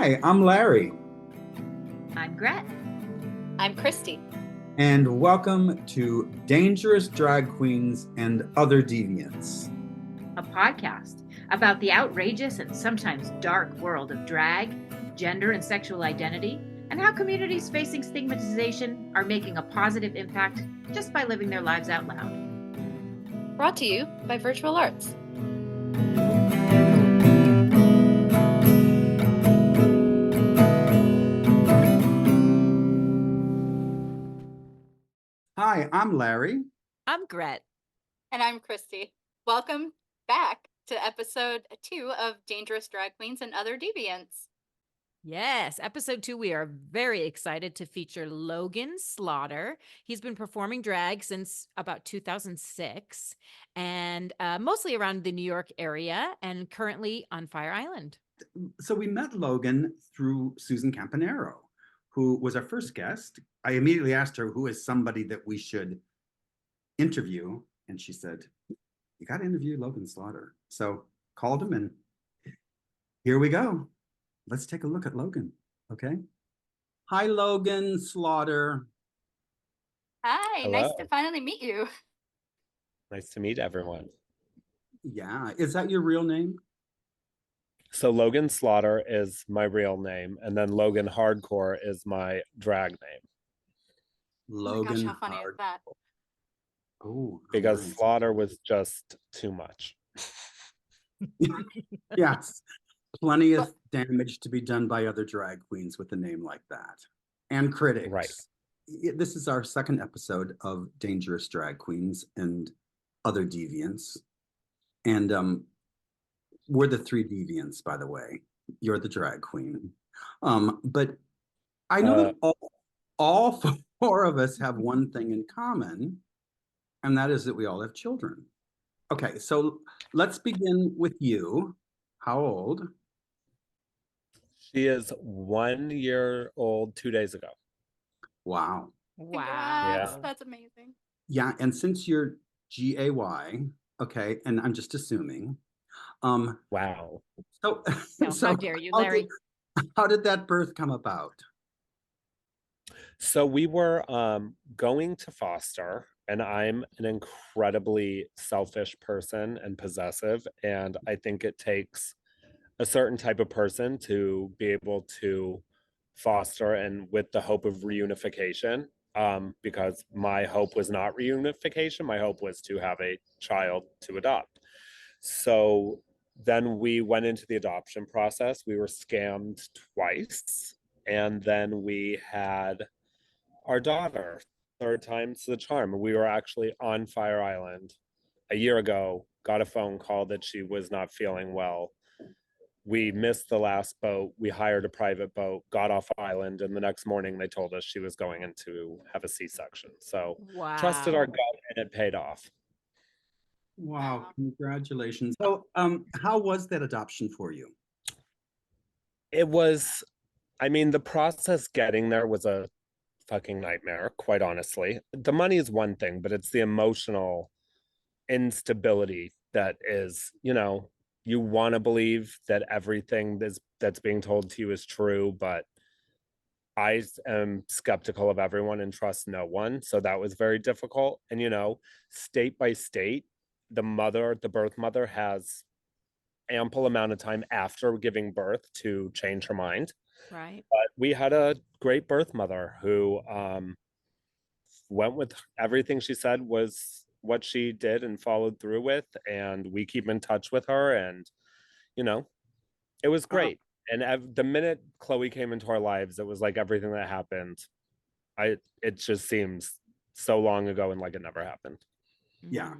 Hi, I'm Larry, I'm Gret. I'm Christy. and welcome to Dangerous Drag Queens and Other Deviants. A podcast about the outrageous and sometimes dark world of drag, gender, and sexual identity, and how communities facing stigmatization are making a positive impact just by living their lives out loud. Brought to you by Virtual Arts. Hi, I'm Larry. I'm Gret. And I'm Christy. Welcome back to episode 2 of Dangerous Drag Queens and Other Deviants. Yes, episode 2, we are very excited to feature Logan Slaughter. He's been performing drag since about 2006 and mostly around the New York area and currently on Fire Island. So we met Logan through Susan Campanero, who was our first guest. I immediately asked her who is somebody that we should interview, and she said, you got to interview Logan Slaughter. So called him, and here we go. Let's take a look at Logan, okay? Hi, Logan Slaughter. Hi, Hello. nice to finally meet you. Nice to meet everyone. Yeah, is that your real name? So Logan Slaughter is my real name, and then Logan Hardcore is my drag name. Oh my gosh, how funny is that? Oh, Because nice. Slaughter was just too much. Yes, plenty of damage to be done by other drag queens with a name like that. And critics. Right. This is our second episode of Dangerous Drag Queens and Other Deviants. And we're the 3 deviants, by the way. You're the drag queen. But I know that all 4 of us have one thing in common, and that is that we all have children. Okay, so let's begin with you. How old? She is 1 year old 2 days ago. Wow. Congrats, Yeah. that's amazing. Yeah, and since you're GAY, okay, and I'm just assuming. Wow. So, No, so how dare you, Larry? How did that birth come about? So we were going to foster, and I'm an incredibly selfish person and possessive, and I think it takes a certain type of person to be able to foster and with the hope of reunification, because my hope was not reunification. My hope was to have a child to adopt. So then we went into the adoption process. We were scammed twice, and then we had our daughter, third time's the charm. We were actually on Fire Island a year ago, got a phone call that she was not feeling well. We missed the last boat. We hired a private boat, got off island, and the next morning they told us she was going in to have a C-section. So trusted our gut, and it paid off. Wow, congratulations. So, how was that adoption for you? It was, I mean, the process getting there was a fucking nightmare, quite honestly. The money is one thing, but it's the emotional instability that is, you want to believe that everything that's being told to you is true, but I am skeptical of everyone and trust no one. So that was very difficult. And state by state, the birth mother has ample amount of time after giving birth to change her mind. Right. But we had a great birth mother who went with everything she said was what she did and followed through with, and we keep in touch with her, and it was great. And the minute Chloe came into our lives, it was like everything that happened, it just seems so long ago and like it never happened. Yeah.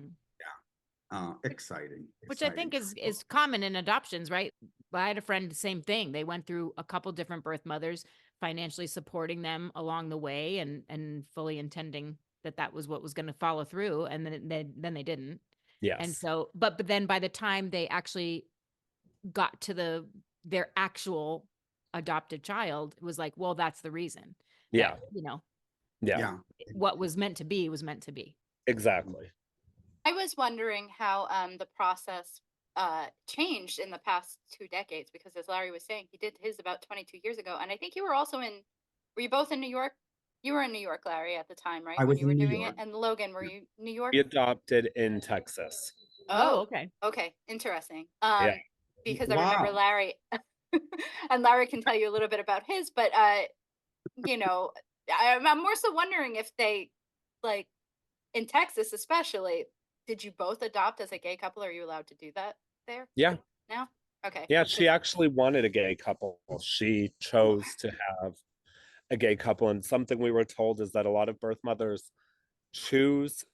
Exciting. Which I think is common in adoptions, right? I had a friend, the same thing. They went through a couple different birth mothers, financially supporting them along the way and fully intending that was what was going to follow through. And then they didn't. Yes. And so, but then by the time they actually got to their actual adopted child, it was like, well, that's the reason. Yeah. That, what was meant to be was meant to be. Exactly. I was wondering how the process changed in the past 2 decades, because as Larry was saying, he did his about 22 years ago. And I think you were also were you both in New York? You were in New York, Larry, at the time, right? I When was you were in New doing it. York. And Logan, were you New York? We adopted in Texas. Oh, Oh, okay. okay. Interesting. Yeah. Because I remember Wow. Larry and Larry can tell you a little bit about his, but you know, I'm more so wondering if they, like, in Texas especially, did you both adopt as a gay couple? Are you allowed to do that there Yeah. now? Okay. Yeah. She 'Cause- actually wanted a gay couple. She chose to have a gay couple. And something we were told is that a lot of birth mothers choose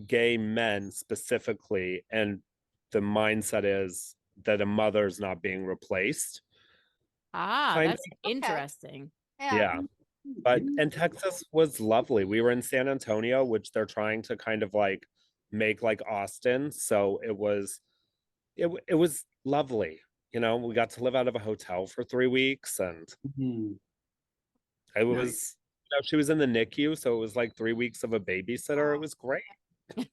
gay men specifically. And the mindset is that a mother's not being replaced. Ah, Kind of. that's okay. interesting. Yeah. Yeah. But and Texas was lovely. We were in San Antonio, which they're trying to kind of like make like Austin. So it was lovely. You know, we got to live out of a hotel for 3 weeks, and Mhm. it Nice. was, you know, she was in the NICU, so it was like 3 weeks of a babysitter. It Oh, was great.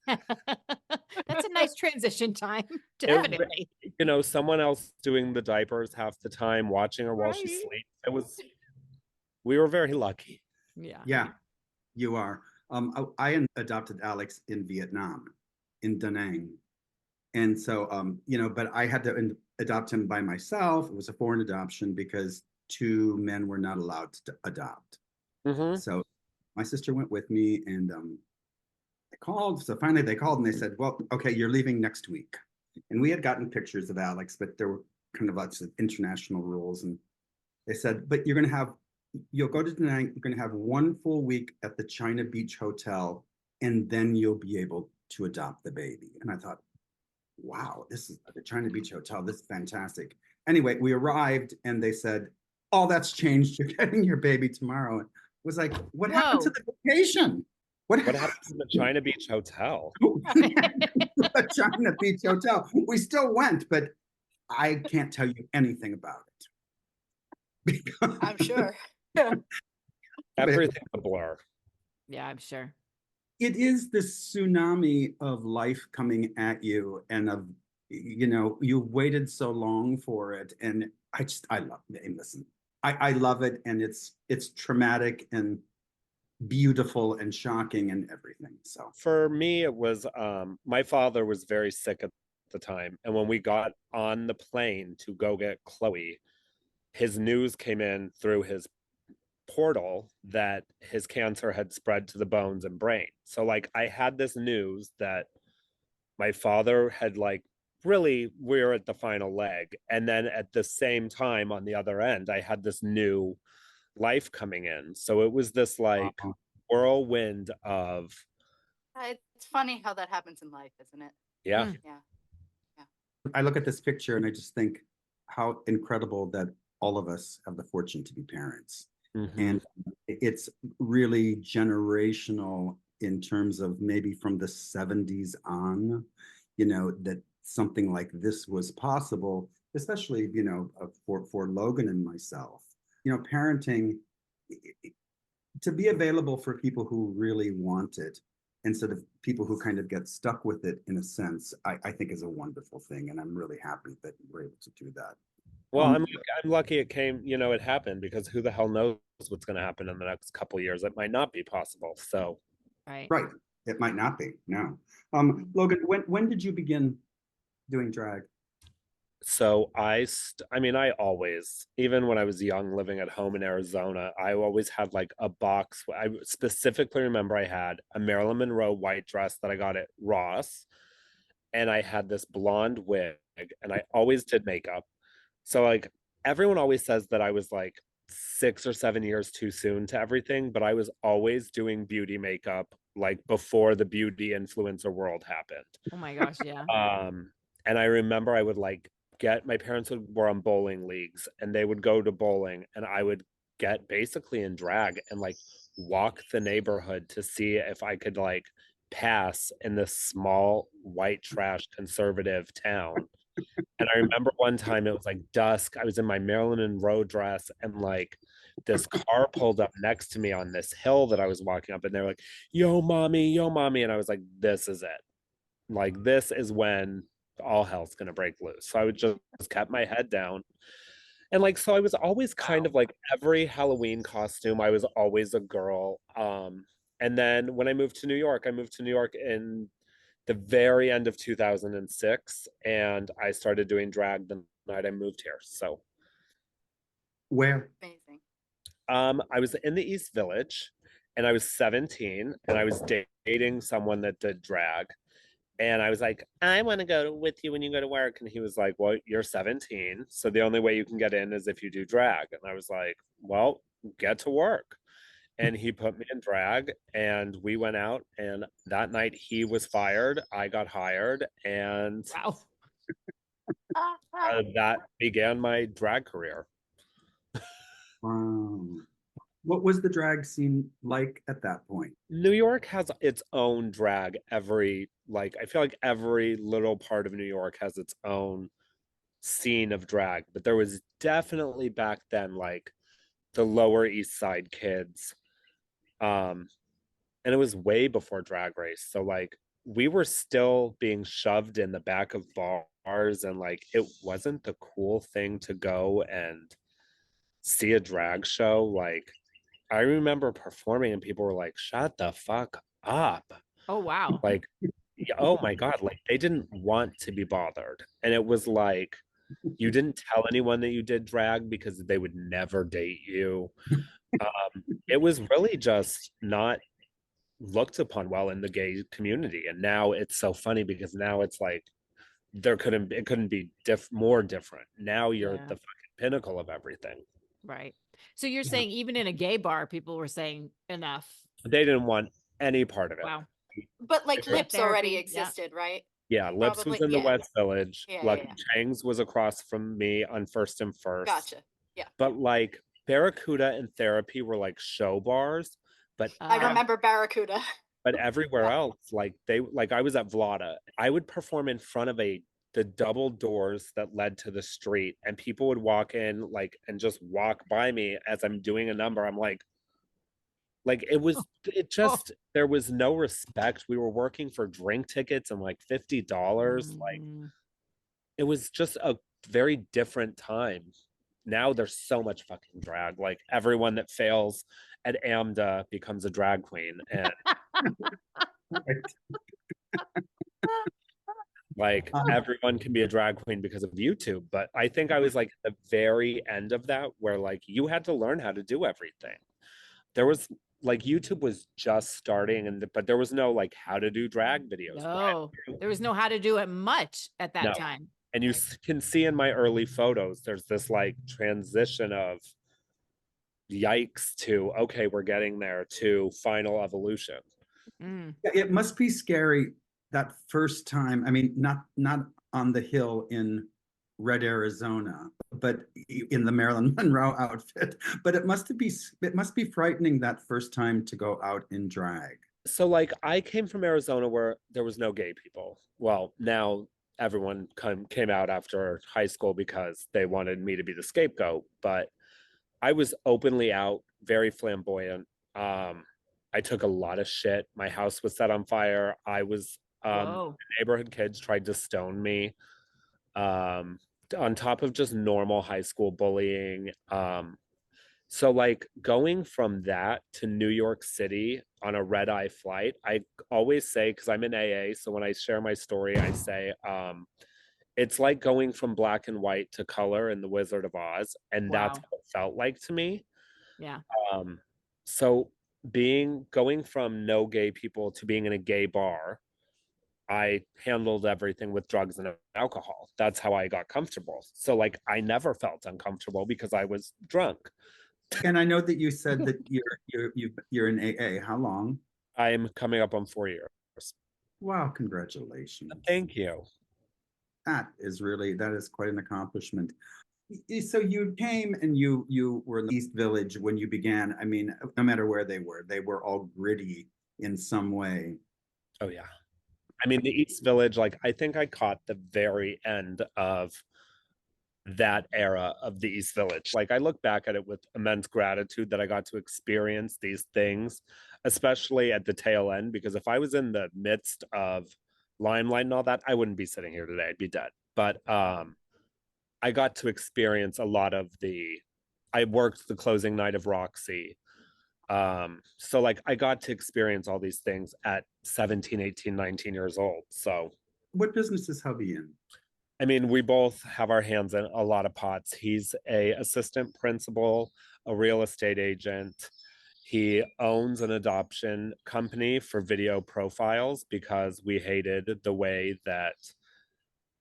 That's a nice transition time, It, definitely. you know, someone else doing the diapers half the time, watching her while she Right. sleeps. We were very lucky. Yeah. Yeah, you are. I adopted Alex in Vietnam, in Da Nang. And so, but I had to adopt him by myself. It was a foreign adoption because two men were not allowed to adopt. Hmm. So my sister went with me, and I called. So finally they called and they said, well, okay, you're leaving next week. And we had gotten pictures of Alex, but there were kind of lots of international rules. And they said, but you'll go to Da Nang, you're going to have 1 full week at the China Beach Hotel, and then you'll be able to adopt the baby. And I thought, wow, this is the China Beach Hotel. This is fantastic. Anyway, we arrived and they said, oh, that's changed. You're getting your baby tomorrow. And it was like, what happened to Whoa. the vacation? What happened to the China Beach Hotel? The China Beach Hotel. We still went, but I can't tell you anything about it. I'm sure. Yeah. Everything's a blur. Yeah, I'm sure. It is this tsunami of life coming at you, and you've waited so long for it, and I love it. And listen, I love it, and it's traumatic and beautiful and shocking and everything. So For me, it was my father was very sick at the time. And when we got on the plane to go get Chloe, his news came in through his portal that his cancer had spread to the bones and brain. So like I had this news that my father had like really we're at the final leg. And then at the same time on the other end, I had this new life coming in. So it was this like whirlwind of It's funny how that happens in life, isn't it? yeah. Mm. Yeah. I look at this picture and I just think how incredible that all of us have the fortune to be parents. Mhm. And it's really generational in terms of maybe from the 70s on, that something like this was possible, especially, for Logan and myself. Parenting, to be available for people who really want it instead of people who kind of get stuck with it in a sense, I think is a wonderful thing. And I'm really happy that we're able to do that. Well, Um, I'm lucky it came, you know, it happened because who the hell knows what's going to happen in the next couple of years? It might not be possible. So, Right. right. It might not be, no. Logan, when did you begin doing drag? I mean, I always, even when I was young, living at home in Arizona, I always had like a box. I specifically remember I had a Marilyn Monroe white dress that I got at Ross, and I had this blonde wig, and I always did makeup. So like everyone always says that I was like 6 or 7 years too soon to everything, but I was always doing beauty makeup like before the beauty influencer world happened. Oh my gosh, yeah. And I remember I would like my parents were on bowling leagues and they would go to bowling and I would get basically in drag and like walk the neighborhood to see if I could like pass in this small white trash conservative town. And I remember one time it was like dusk. I was in my Marilyn Monroe dress, and like this car pulled up next to me on this hill that I was walking up, and they were like, yo, mommy. And I was like, this is it. Like, this is when all hell's gonna break loose. So I would just kept my head down. And like, so I was always kind of like every Halloween costume, I was always a girl. And then when I moved to New York in the very end of 2006, and I started doing drag the night I moved here. So Where? Amazing. I was in the East Village and I was 17 and I was dating someone that did drag. And I was like, I want to go with you when you go to work. And he was like, well, you're 17. So the only way you can get in is if you do drag. And I was like, well, get to work. And he put me in drag and we went out. And that night he was fired. I got hired. And Wow. that began my drag career. Wow. What was the drag scene like at that point? New York has its own drag. I feel like every little part of New York has its own scene of drag, but there was definitely back then like the Lower East Side kids. And it was way before Drag Race. So like we were still being shoved in the back of bars and like it wasn't the cool thing to go and see a drag show. Like I remember performing and people were like, shut the fuck up. Oh, wow. Like, oh my God, like they didn't want to be bothered. And it was like, you didn't tell anyone that you did drag because they would never date you. It was really just not looked upon well in the gay community. And now it's so funny because now it's like, it couldn't be more different. Now you're Yeah. the fucking pinnacle of everything. Right. So you're Yeah. saying even in a gay bar, people were saying enough. They didn't want any part of it. Wow. But like Yeah. Lips already Therapy, yeah. existed, right? Yeah, Lips was Probably, in the yeah. West Village. Yeah, Lucky yeah. Chang's was across from me on First and First. Gotcha. Yeah. But like Barracuda and Therapy were like show bars, but I remember Barracuda. but everywhere Yeah. else, like I was at Vlada. I would perform in front of the double doors that led to the street, and people would walk in like and just walk by me as I'm doing a number. I'm like it just there was no respect. We were working for drink tickets and like $50. Like Mhm. it was just a very different time. Now there's so much fucking drag. Like everyone that fails at AMDA becomes a drag queen, and like everyone can be a drag queen because of YouTube. But I think I was like at the very end of that where like you had to learn how to do everything. There was like YouTube was just starting, but there was no like how to do drag videos. No, there was no how to do it much at that No. time. And you can see in my early photos, there's this like transition of yikes to okay, we're getting there to final evolution. Mm. Yeah, it must be scary that first time. I mean, not on the hill in Red, Arizona, but in the Marilyn Monroe outfit. But it must be frightening that first time to go out in drag. So like I came from Arizona where there was no gay people. Well, now everyone came out after high school because they wanted me to be the scapegoat, but I was openly out, very flamboyant. I took a lot of shit. My house was set on fire. I was Whoa. neighborhood kids tried to stone me. On top of just normal high school bullying. So like going from that to New York City on a red eye flight, I always say, because I'm in AA, so when I share my story, I say, it's like going from black and white to color in The Wizard of Oz. And that's Wow. what it felt like to me. Yeah. So going from no gay people to being in a gay bar, I handled everything with drugs and alcohol. That's how I got comfortable. So like I never felt uncomfortable because I was drunk. And I know that you said that you're in AA. How long? I'm coming up on 4 years. Wow, congratulations. Thank you. That is quite an accomplishment. So you came and you were in the East Village when you began. I mean, no matter where they were all gritty in some way. Oh yeah. I mean, the East Village, like I think I caught the very end of that era of the East Village. Like I look back at it with immense gratitude that I got to experience these things, especially at the tail end, because if I was in the midst of limelight and all that, I wouldn't be sitting here today. I'd be dead. But I got to experience a lot of I worked the closing night of Roxy. So like I got to experience all these things at 17, 18, 19 years old. So What business is hubby in? I mean, we both have our hands in a lot of pots. He's a assistant principal, a real estate agent. He owns an adoption company for video profiles because we hated the way that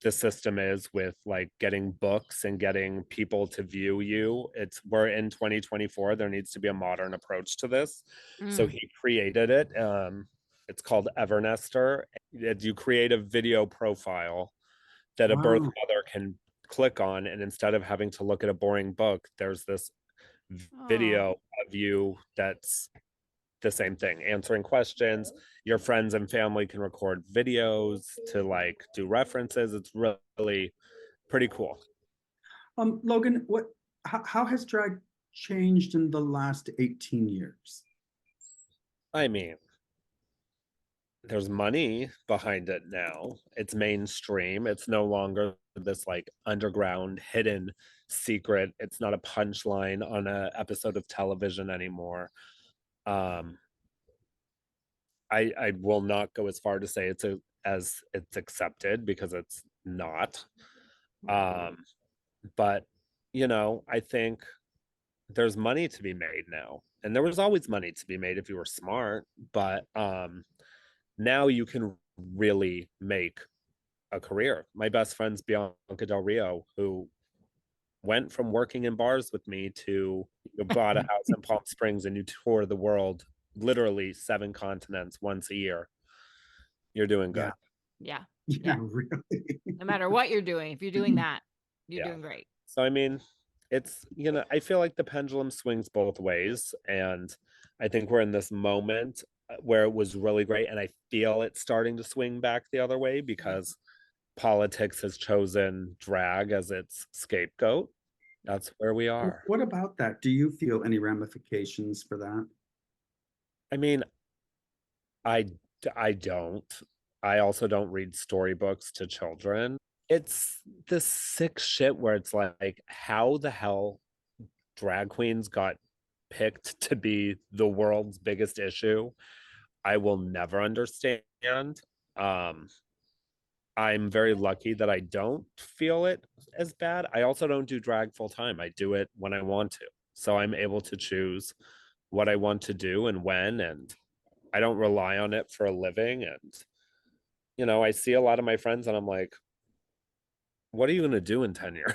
the system is with like getting books and getting people to view you. We're in 2024. There needs to be a modern approach to this. So he created it. It's called Evernester. You create a video profile that a birth Wow. mother can click on, and instead of having to look at a boring book, there's this video of you that's the same thing, answering questions. Your friends and family can record videos to like do references. It's really pretty cool. Logan, how has drag changed in the last 18 years? I mean, there's money behind it now. It's mainstream. It's no longer this like underground hidden secret. It's not a punchline on an episode of television anymore. I will not go as far to say as it's accepted, because it's not. But I think there's money to be made now, and there was always money to be made if you were smart. But now you can really make a career. My best friend's Bianca Del Rio, who went from working in bars with me to bought a house in Palm Springs and you tour the world, literally 7 continents once a year. You're doing good. Yeah. Yeah, really. No matter what you're doing, if you're doing that, you're Yeah. doing great. So I mean, it's I feel like the pendulum swings both ways, and I think we're in this moment where it was really great, and I feel it's starting to swing back the other way because politics has chosen drag as its scapegoat. That's where we are. What about that? Do you feel any ramifications for that? I mean, I don't. I also don't read storybooks to children. It's this sick shit where it's like, how the hell drag queens got picked to be the world's biggest issue, I will never understand. I'm very lucky that I don't feel it as bad. I also don't do drag full time. I do it when I want to. So I'm able to choose what I want to do and when, and I don't rely on it for a living. And I see a lot of my friends and I'm like, what are you going to do in 10 years?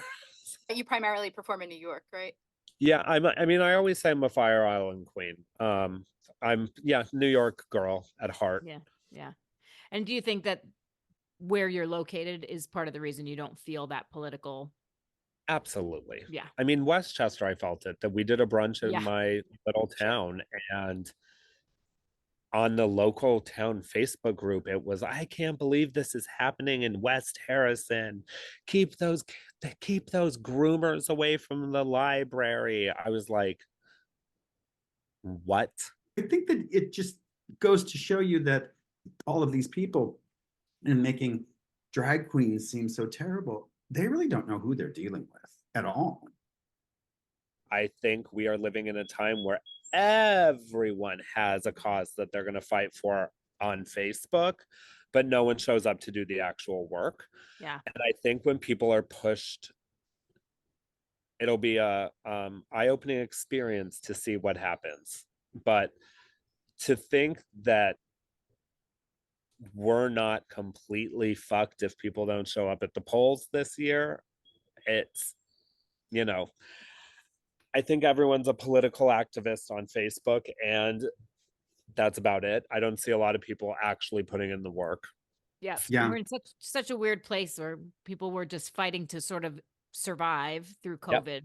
You primarily perform in New York, right? Yeah, I mean, I always say I'm a Fire Island queen. I'm New York girl at heart. Yeah. And do you think that where you're located is part of the reason you don't feel that political? Absolutely. Yeah. I mean, Westchester, I felt it, that we did a brunch in Yeah. my little town, and on the local town Facebook group, it was, I can't believe this is happening in West Harrison. Keep those groomers away from the library. I was like, what? I think that it just goes to show you that all of these people and making drag queens seem so terrible, they really don't know who they're dealing with at all. I think we are living in a time where everyone has a cause that they're going to fight for on Facebook, but no one shows up to do the actual work. Yeah. And I think when people are pushed, it'll be a eye-opening experience to see what happens. But to think that we're not completely fucked if people don't show up at the polls this year, it's I think everyone's a political activist on Facebook, and that's about it. I don't see a lot of people actually putting in the work. Yeah. Yeah. We're in such a weird place where people were just fighting to sort of survive through Yep. COVID.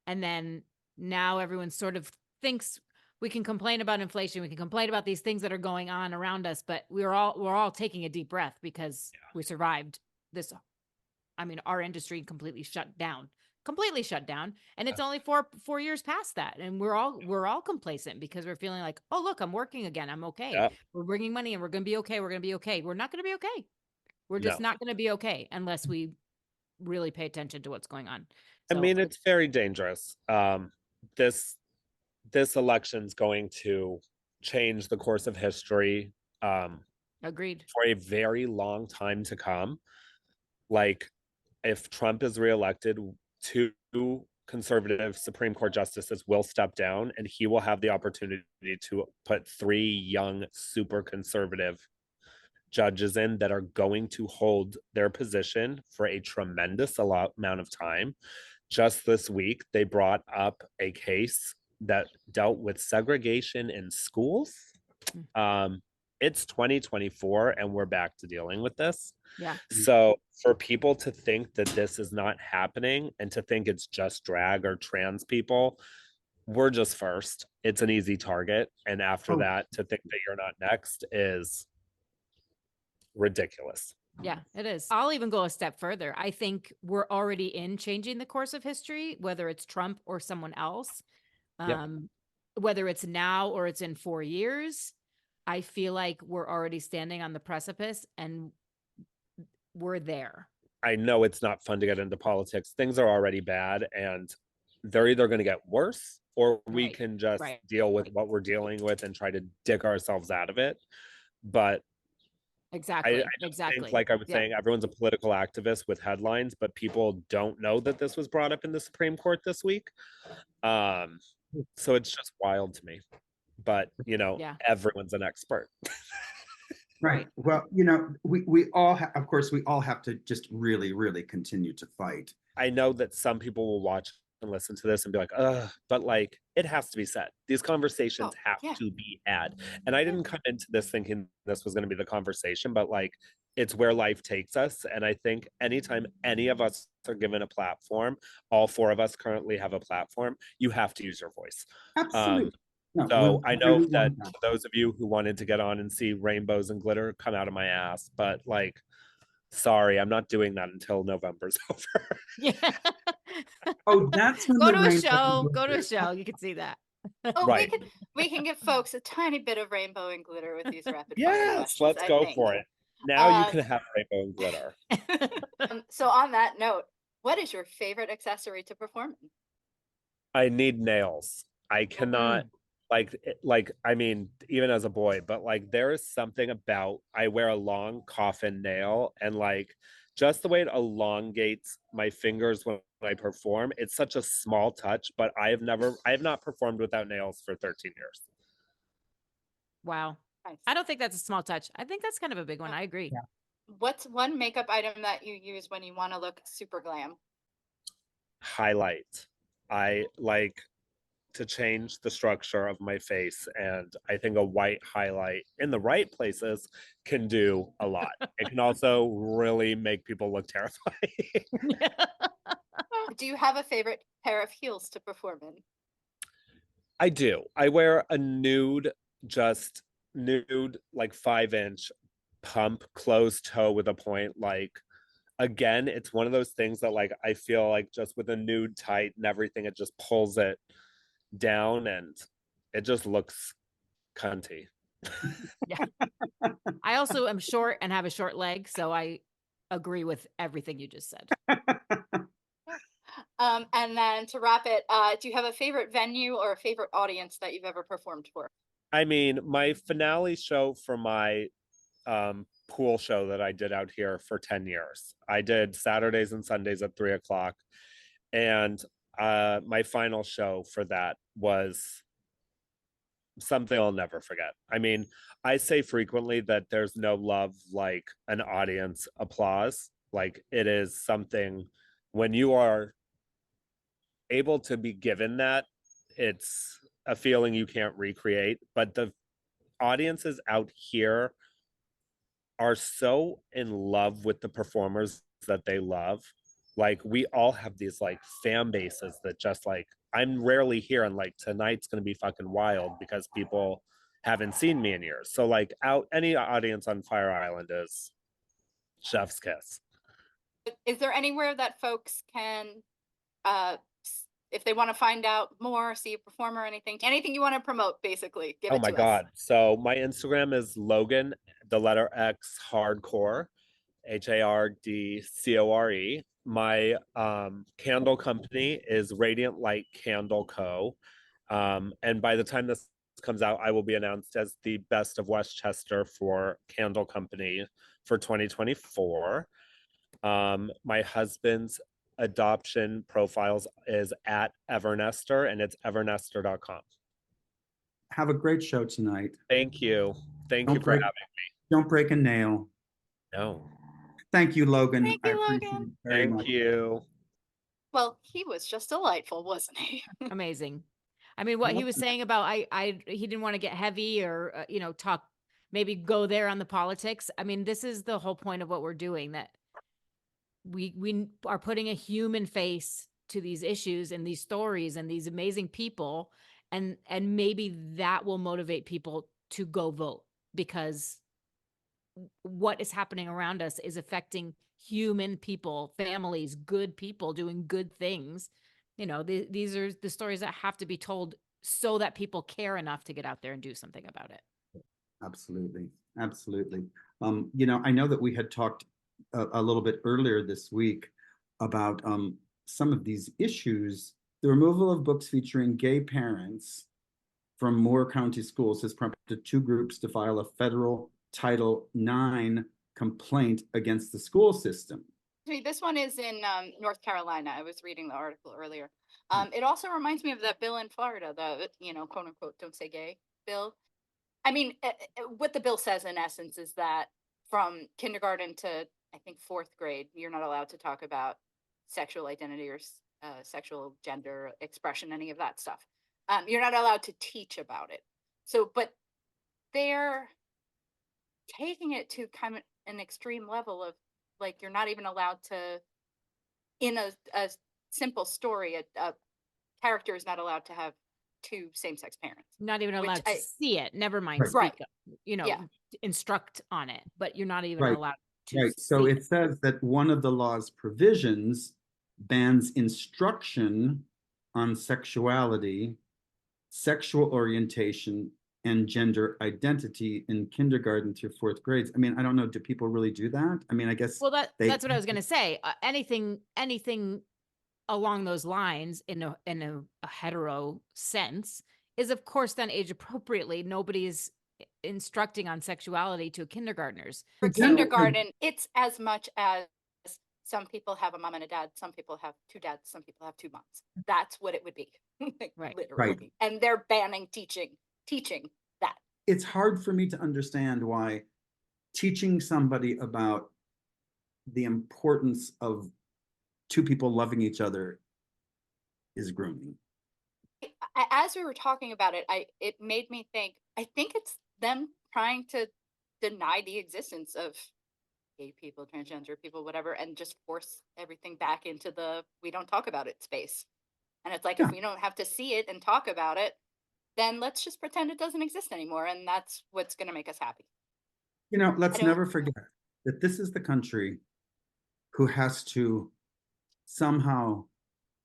And then now everyone sort of thinks we can complain about inflation, we can complain about these things that are going on around us, but we're all taking a deep breath because we survived this. I mean, our industry completely shut down completely shut down, and it's only 4 years past that, and we're all complacent because we're feeling like, oh look, I'm working again, I'm okay, Yeah. we're bringing money and we're gonna be okay, we're gonna be okay. We're not gonna be okay. We're just No. not gonna be okay unless we really pay attention to what's going on. I So mean, it's very dangerous. This election's going to change the course of history agreed. for a very long time to come. Like, if Trump is reelected, two conservative Supreme Court justices will step down, and he will have the opportunity to put three young, super conservative judges in that are going to hold their position for a tremendous amount of time. Just this week, they brought up a case that dealt with segregation in schools. It's 2024 and we're back to dealing with this. Yeah. So for people to think that this is not happening and to think it's just drag or trans people, we're just first. It's an easy target. And after that, to think that you're not next is ridiculous. Yeah, it is. I'll even go a step further. I think we're already in changing the course of history, whether it's Trump or someone else. Yep. Whether it's now or it's in 4 years, I feel like we're already standing on the precipice and we're there. I know it's not fun to get into politics. Things are already bad and they're either going to get worse or we can just deal with what we're dealing with and try to dig ourselves out of it. But exactly. I think, like I was saying, everyone's a political activist with headlines, but people don't know that this was brought up in the Supreme Court this week. So it's just wild to me. But, you know, everyone's an expert. Right. Well, you know, we all, of course, we all have to just really, really continue to fight. I know that some people will watch and listen to this and be like, ugh, but like, it has to be said. These conversations have to be had. And I didn't come into this thinking this was going to be the conversation, but like, it's where life takes us. And I think anytime any of us are given a platform, all four of us currently have a platform, you have to use your voice. Absolutely. So I know that for those of you who wanted to get on and see rainbows and glitter come out of my ass, but like, sorry, I'm not doing that until November's over. Yeah. Oh, that's when go to a show. Go to a show. You can see that. Oh, right. we can give folks a tiny bit of rainbow and glitter with these rapid fire questions. Let's go for it. Now you can have rainbow and glitter. So on that note, what is your favorite accessory to perform in? I need nails. I cannot like I mean, even as a boy, but like there is something about I wear a long coffin nail and like just the way it elongates my fingers when I perform. It's such a small touch, but I have not performed without nails for 13 years. Wow. Nice. I don't think that's a small touch. I think that's kind of a big one. I agree. Yeah. What's one makeup item that you use when you want to look super glam? Highlight. I like to change the structure of my face, and I think a white highlight in the right places can do a lot. It can also really make people look terrifying. Do you have a favorite pair of heels to perform in? I do. I wear a nude like 5-inch pump closed toe with a point. Like, again, it's one of those things that like I feel like just with a nude tight and everything, it just pulls it down and it just looks cunty. Yeah. I also am short and have a short leg, so I agree with everything you just said. And then to wrap it, do you have a favorite venue or a favorite audience that you've ever performed for? I mean, my finale show for my pool show that I did out here for 10 years. I did Saturdays and Sundays at 3:00. And my final show for that was something I'll never forget. I mean, I say frequently that there's no love like an audience applause. Like, it is something when you are able to be given that, it's a feeling you can't recreate. But the audiences out here are so in love with the performers that they love. Like, we all have these like fan bases that just like I'm rarely here, and like tonight's gonna be fucking wild because people haven't seen me in years. So like out any audience on Fire Island is chef's kiss. Is there anywhere that folks can if they want to find out more, see a performer, anything you want to promote, basically, give Oh it my to us. God. So my Instagram is Logan, the letter X Hardcore, Hardcore. My candle company is Radiant Light Candle Co. And by the time this comes out, I will be announced as the best of Westchester for Candle Company for 2024. My husband's adoption profiles is at Evernester, and it's evernester.com. Have a great show tonight. Thank you. Thank you Don't for break, having don't break a nail. me. No. Thank you, Logan. Thank I you, appreciate Logan. it very Thank much. you. Well, he was just delightful, wasn't he? Amazing. I mean, what he was saying about he didn't want to get heavy or talk, maybe go there on the politics. I mean, this is the whole point of what we're doing, that we are putting a human face to these issues and these stories and these amazing people, and maybe that will motivate people to go vote, because what is happening around us is affecting human people, families, good people doing good things. These are the stories that have to be told so that people care enough to get out there and do something about it. Absolutely. Absolutely. I know that we had talked a little bit earlier this week about some of these issues. The removal of books featuring gay parents from Moore County schools has prompted two groups to file a federal Title IX complaint against the school system. This one is in North Carolina. I was reading the article earlier. It also reminds me of that bill in Florida, the quote unquote "don't say gay" bill. I mean, what the bill says in essence is that from kindergarten to I think fourth grade, you're not allowed to talk about sexual identity or sexual gender expression, any of that stuff. You're not allowed to teach about it. So, but they're taking it to kind of an extreme level of like you're not even allowed to, in a simple story, a character is not allowed to have two same-sex parents. Not even Which allowed to see it. Never mind Right. speak Right. up, Yeah. instruct on it, but you're not even Right. allowed to Right. So see it says that one of the law's provisions bans instruction on sexuality, sexual orientation, and gender identity in kindergarten through fourth grades. I mean, I don't know. Do people really do that? I mean, I guess Well, they. that's what I was going to say. Anything along those lines in a hetero sense is of course done age appropriately. Nobody's instructing on sexuality to kindergartners. For General- kindergarten, it's as much as some people have a mom and a dad, some people have two dads, some people have two moms. That's what it would be. Like, Right. literally. Right. And they're banning teaching that. It's hard for me to understand why teaching somebody about the importance of two people loving each other is grooming. As we were talking about it, it made me think, I think it's them trying to deny the existence of gay people, transgender people, whatever, and just force everything back into the we don't talk about it space. And it's like, Yeah. if we don't have to see it and talk about it, then let's just pretend it doesn't exist anymore. And that's what's going to make us happy. Let's I don't- never forget that this is the country who has to somehow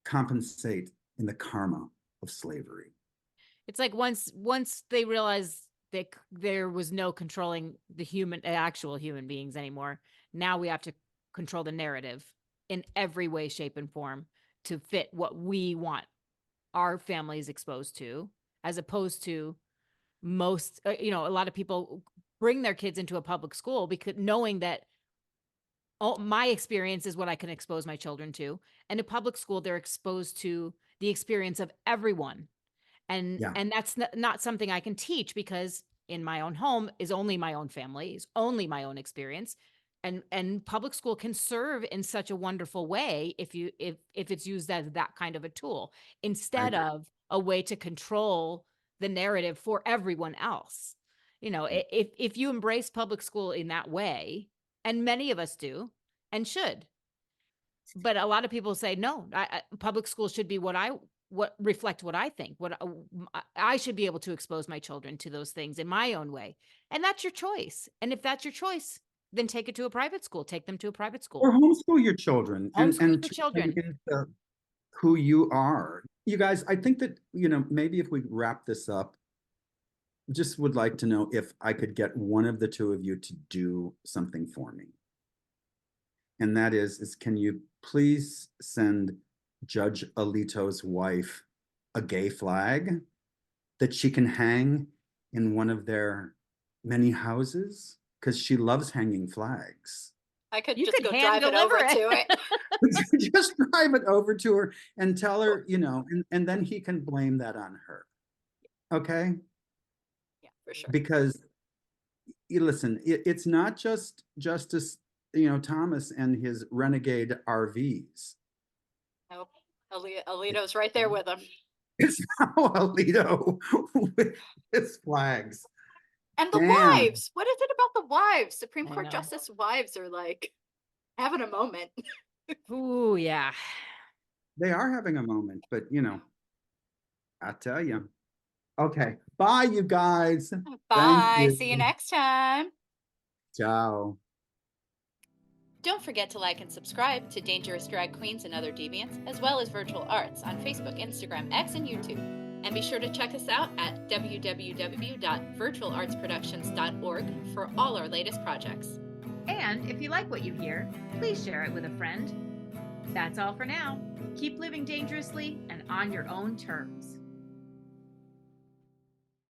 compensate in the karma of slavery. It's like once they realized that there was no controlling the actual human beings anymore, now we have to control the narrative in every way, shape, and form to fit what we want our families exposed to, as opposed to most, a lot of people bring their kids into a public school because knowing that my experience is what I can expose my children to. And in public school, they're exposed to the experience of everyone. And that's not something I can teach, because in my own home is only my own family, is only my own experience. And public school can serve in such a wonderful way if it's used as that kind of a tool, instead of a way to control the narrative for everyone else. If you embrace public school in that way, and many of us do and should, but a lot of people say no, public school should be what reflect what I think, what I should be able to expose my children to those things in my own way. And that's your choice. And if that's your choice, then take it to a private school, take them to a private school. Or homeschool your children. Homeschool and your children. turn into who you are. You guys, I think that, maybe if we wrap this up, just would like to know if I could get one of the two of you to do something for me. And that is can you please send Judge Alito's wife a gay flag that she can hang in one of their many houses? Because she loves hanging flags. I could You just could go hand drive it over deliver to it. Just drive it over to her and tell her, and then he can blame that on her. Okay? Yeah, for sure. Because listen, it's not just Justice, Thomas and his renegade RVs. Nope. Alito's right there with him. It's now Alito with his flags. And the Damn. wives. What is it about the wives? Supreme I Court know. Justice wives are like having a moment. Ooh, yeah. They are having a moment, but I tell you. Okay. Bye, you guys. Thank Bye. you. See you next time. Ciao. Don't forget to like and subscribe to Dangerous Drag Queens and Other Deviants, as well as Virtual Arts on Facebook, Instagram, X, and YouTube. And be sure to check us out at www.virtualartsproductions.org for all our latest projects. And if you like what you hear, please share it with a friend. That's all for now. Keep living dangerously and on your own terms.